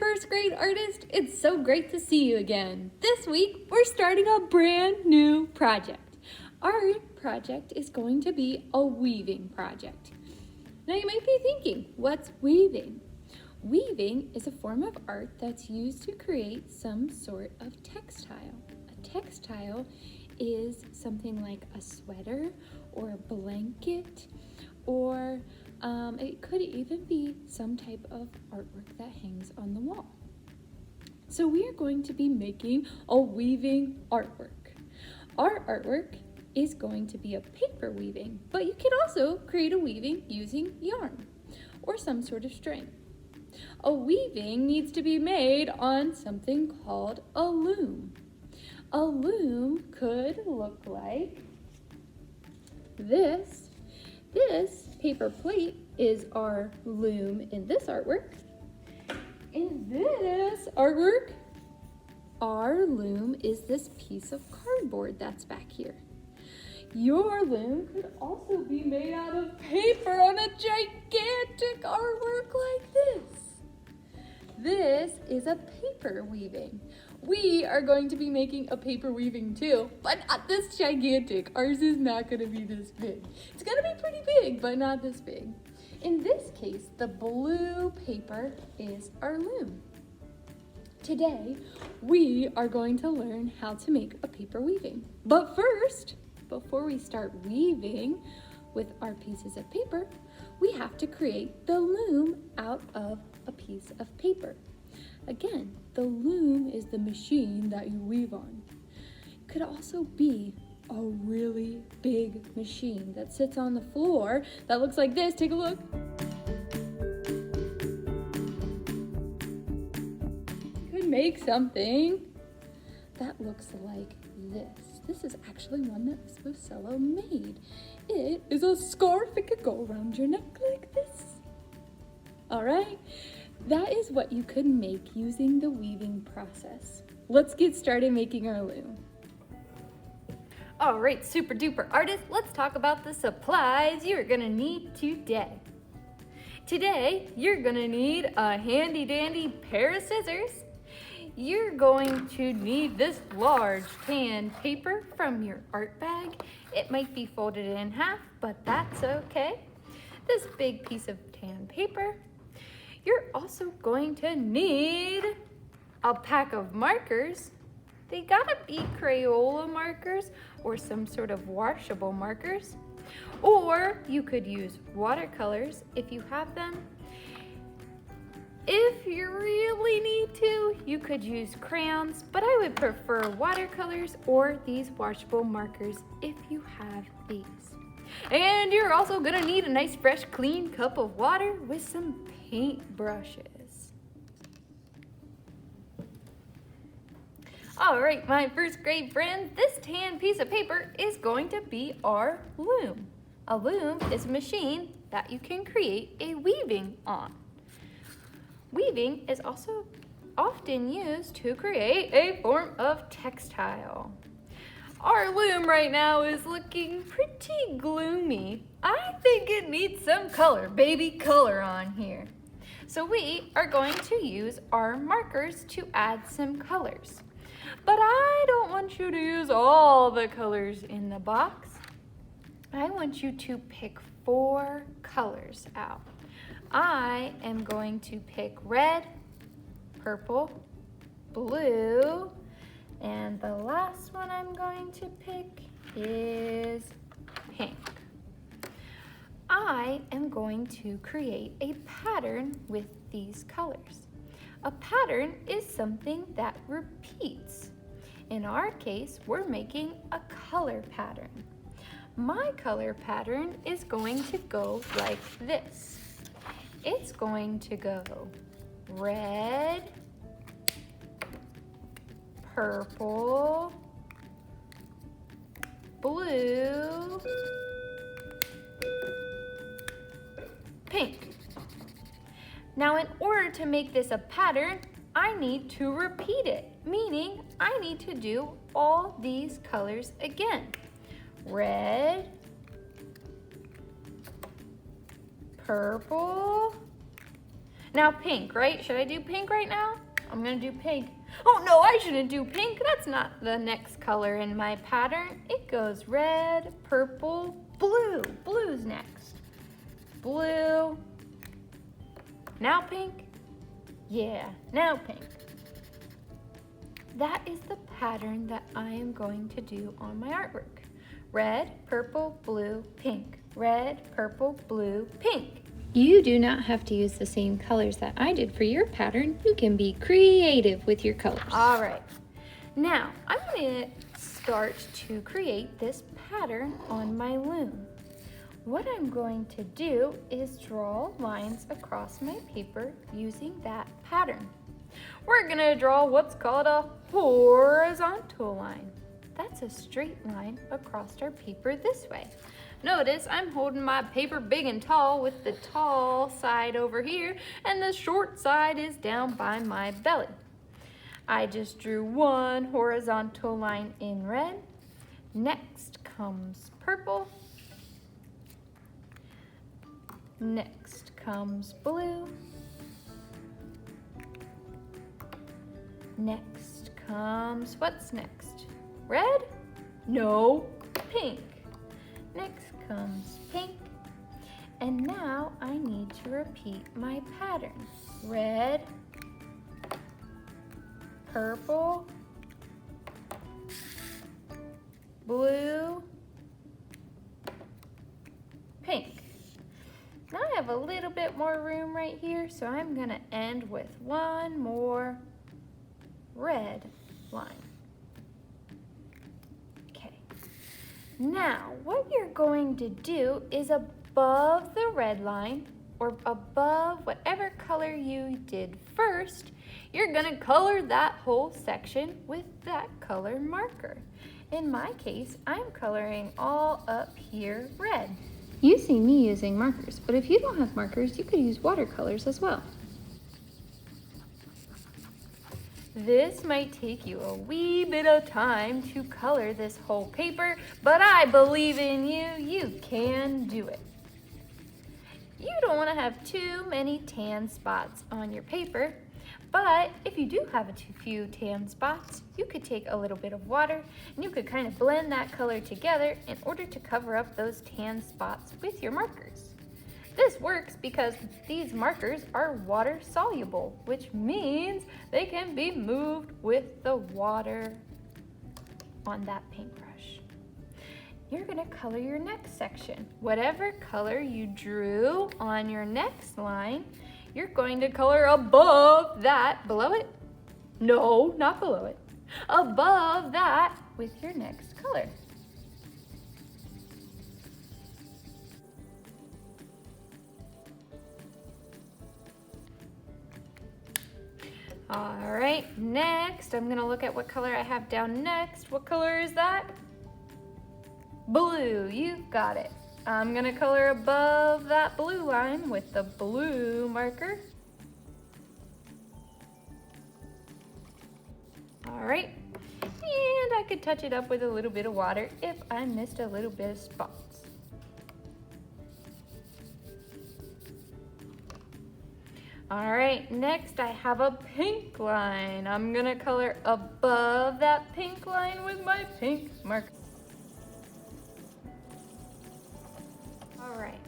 first grade artist. It's so great to see you again. This week, we're starting a brand new project. Our project is going to be a weaving project. Now you might be thinking, what's weaving? Weaving is a form of art that's used to create some sort of textile. A textile is something like a sweater or a blanket, or it could even be some type of artwork that hangs on the wall. So we are going to be making a weaving artwork. Our artwork is going to be a paper weaving, but you can also create a weaving using yarn or some sort of string. A weaving needs to be made on something called a loom. A loom could look like this. This paper plate is our loom in this artwork. In this artwork, our loom is this piece of cardboard that's back here. Your loom could also be made out of paper on a gigantic artwork like this. This is a paper weaving. We are going to be making a paper weaving too, but not this gigantic. Ours is not going to be this big. It's going to be pretty big, but not this big. In this case, the blue paper is our loom. Today, we are going to learn how to make a paper weaving. But first, before we start weaving with our pieces of paper, we have to create the loom out of a piece of paper. Again, the loom is the machine that you weave on. It could also be a really big machine that sits on the floor that looks like this. Take a look. You could make something that looks like this. This is actually one that Miss Bocello made. It is a scarf. It could go around your neck like this. All right. That is what you could make using the weaving process. Let's get started making our loom. All right, super duper artists, let's talk about the supplies you're gonna need today. Today, you're gonna need a handy dandy pair of scissors. You're going to need this large tan paper from your art bag. It might be folded in half, but that's okay. This big piece of tan paper. You're also going to need a pack of markers. They gotta be Crayola markers or some sort of washable markers. Or you could use watercolors if you have them. If you really need to, you could use crayons, but I would prefer watercolors or these washable markers if you have these. And you're also gonna need a nice fresh clean cup of water with some paint brushes. All right, my first grade friends, this tan piece of paper is going to be our loom. A loom is a machine that you can create a weaving on. Weaving is also often used to create a form of textile. Our loom right now is looking pretty gloomy. I think it needs some color, baby color on here. So we are going to use our markers to add some colors. But I don't want you to use all the colors in the box. I want you to pick 4 colors out. I am going to pick red, purple, blue, and the last one I'm going to pick is pink. I am going to create a pattern with these colors. A pattern is something that repeats. In our case, we're making a color pattern. My color pattern is going to go like this. It's going to go red, purple, blue, pink. Now, in order to make this a pattern, I need to repeat it, meaning I need to do all these colors again. Red, purple. Now pink, right? Should I do pink right now? I'm gonna do pink. Oh no, I shouldn't do pink. That's not the next color in my pattern. It goes red, purple, blue. Blue's next. Blue. Now pink. Yeah, now pink. That is the pattern that I am going to do on my artwork. Red, purple, blue, pink. Red, purple, blue, pink. You do not have to use the same colors that I did for your pattern. You can be creative with your colors. All right. Now, I'm going to start to create this pattern on my loom. What I'm going to do is draw lines across my paper using that pattern. We're going to draw what's called a horizontal line. That's a straight line across our paper this way. Notice I'm holding my paper big and tall with the tall side over here and the short side is down by my belly. I just drew one horizontal line in red. Next comes purple. Next comes blue. Next comes, what's next? Red? No, pink. Next comes pink. And now I need to repeat my pattern. Red, purple, blue, pink. Now I have a little bit more room right here, so I'm gonna end with one more red line. Now, what you're going to do is above the red line, or above whatever color you did first, you're gonna color that whole section with that color marker. In my case, I'm coloring all up here red. You see me using markers, but if you don't have markers, you could use watercolors as well. This might take you a wee bit of time to color this whole paper, but I believe in you, you can do it. You don't want to have too many tan spots on your paper, but if you do have a few tan spots, you could take a little bit of water and you could kind of blend that color together in order to cover up those tan spots with your markers. This works because these markers are water soluble, which means they can be moved with the water on that paintbrush. You're gonna color your next section. Whatever color you drew on your next line, you're going to color above that, below it? No, not below it. Above that with your next color. All right, next, I'm gonna look at what color I have down next. What color is that? Blue, you got it. I'm gonna color above that blue line with the blue marker. All right, and I could touch it up with a little bit of water if I missed a little bit of spots. All right, next I have a pink line. I'm gonna color above that pink line with my pink marker. All right,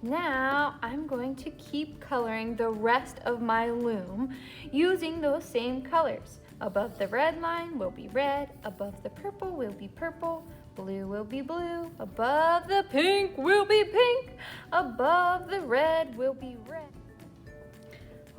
now I'm going to keep coloring the rest of my loom using those same colors. Above the red line will be red, above the purple will be purple, blue will be blue, above the pink will be pink, above the red will be red.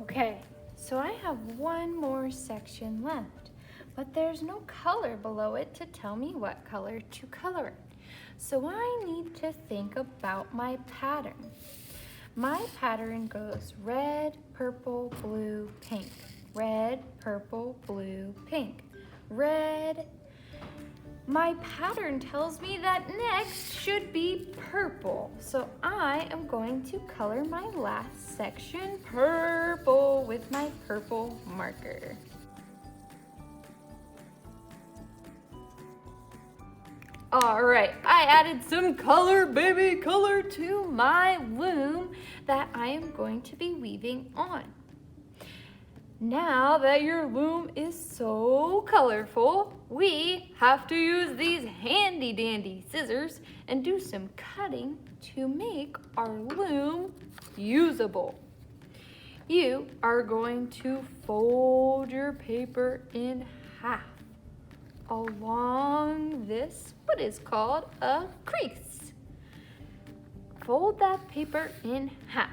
Okay, so I have one more section left, but there's no color below it to tell me what color to color it. So I need to think about my pattern. My pattern goes red, purple, blue, pink. Red, purple, blue, pink. Red. My pattern tells me that next should be purple. So I am going to color my last section purple with my purple marker. All right, I added some color, baby color, to my loom that I am going to be weaving on. Now that your loom is so colorful, we have to use these handy dandy scissors and do some cutting to make our loom usable. You are going to fold your paper in half along this, what is called a crease. Fold that paper in half.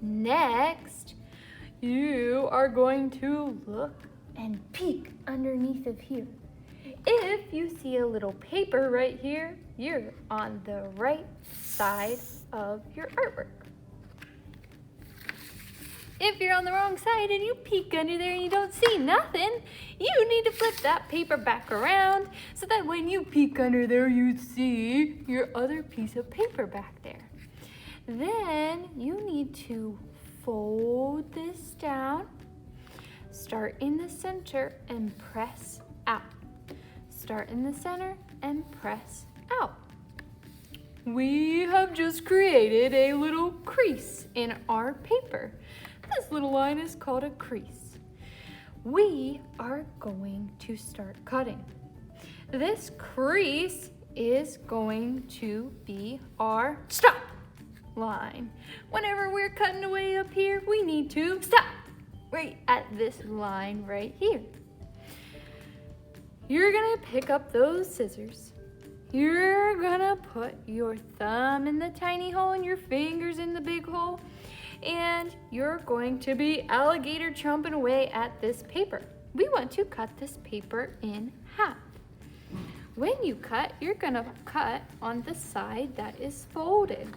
Next, you are going to look and peek underneath of here. If you see a little paper right here, you're on the right side of your artwork. If you're on the wrong side and you peek under there and you don't see nothing, you need to flip that paper back around so that when you peek under there, you see your other piece of paper back there. Then you need to fold this down, start in the center and press out. Start in the center and press out. We have just created a little crease in our paper. This little line is called a crease. We are going to start cutting. This crease is going to be our stop line. Whenever we're cutting away up here, we need to stop right at this line right here. You're gonna pick up those scissors. You're gonna put your thumb in the tiny hole and your fingers in the big hole, and you're going to be alligator chomping away at this paper. We want to cut this paper in half. When you cut, you're gonna cut on the side that is folded.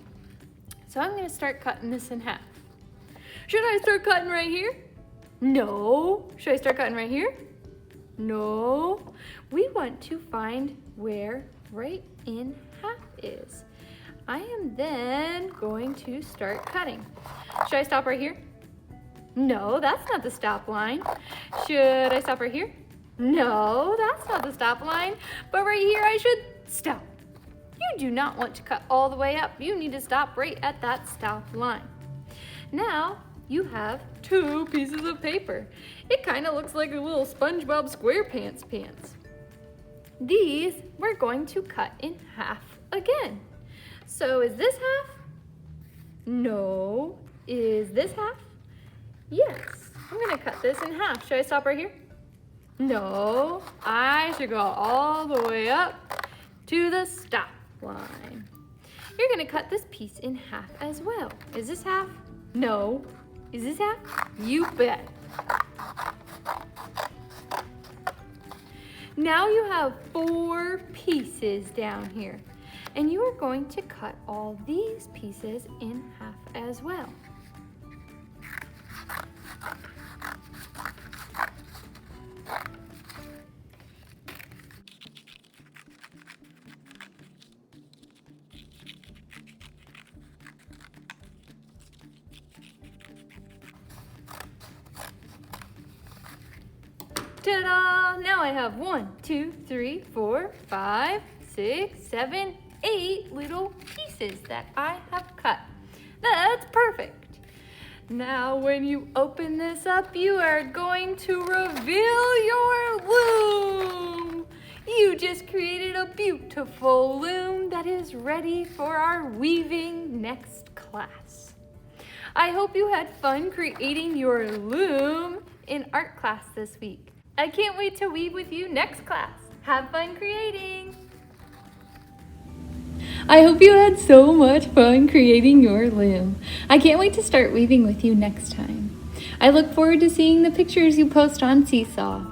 So I'm gonna start cutting this in half. Should I start cutting right here? No. Should I start cutting right here? No. We want to find where right in half is. I am then going to start cutting. Should I stop right here? No, that's not the stop line. Should I stop right here? No, that's not the stop line. But right here I should stop. You do not want to cut all the way up. You need to stop right at that stop line. Now you have two pieces of paper. It kind of looks like a little SpongeBob SquarePants pants. These we're going to cut in half again. So is this half? No. Is this half? Yes. I'm gonna cut this in half. Should I stop right here? No. I should go all the way up to the stop line. You're gonna cut this piece in half as well. Is this half? No. Is this half? You bet. Now you have 4 pieces down here, and you are going to cut all these pieces in half as well. Ta-da! Now I have 1, 2, 3, 4, 5, 6, 7, 8 little pieces that I have cut. That's perfect. Now when you open this up, you are going to reveal your loom. You just created a beautiful loom that is ready for our weaving next class. I hope you had fun creating your loom in art class this week. I can't wait to weave with you next class. Have fun creating! I hope you had so much fun creating your loom. I can't wait to start weaving with you next time. I look forward to seeing the pictures you post on Seesaw.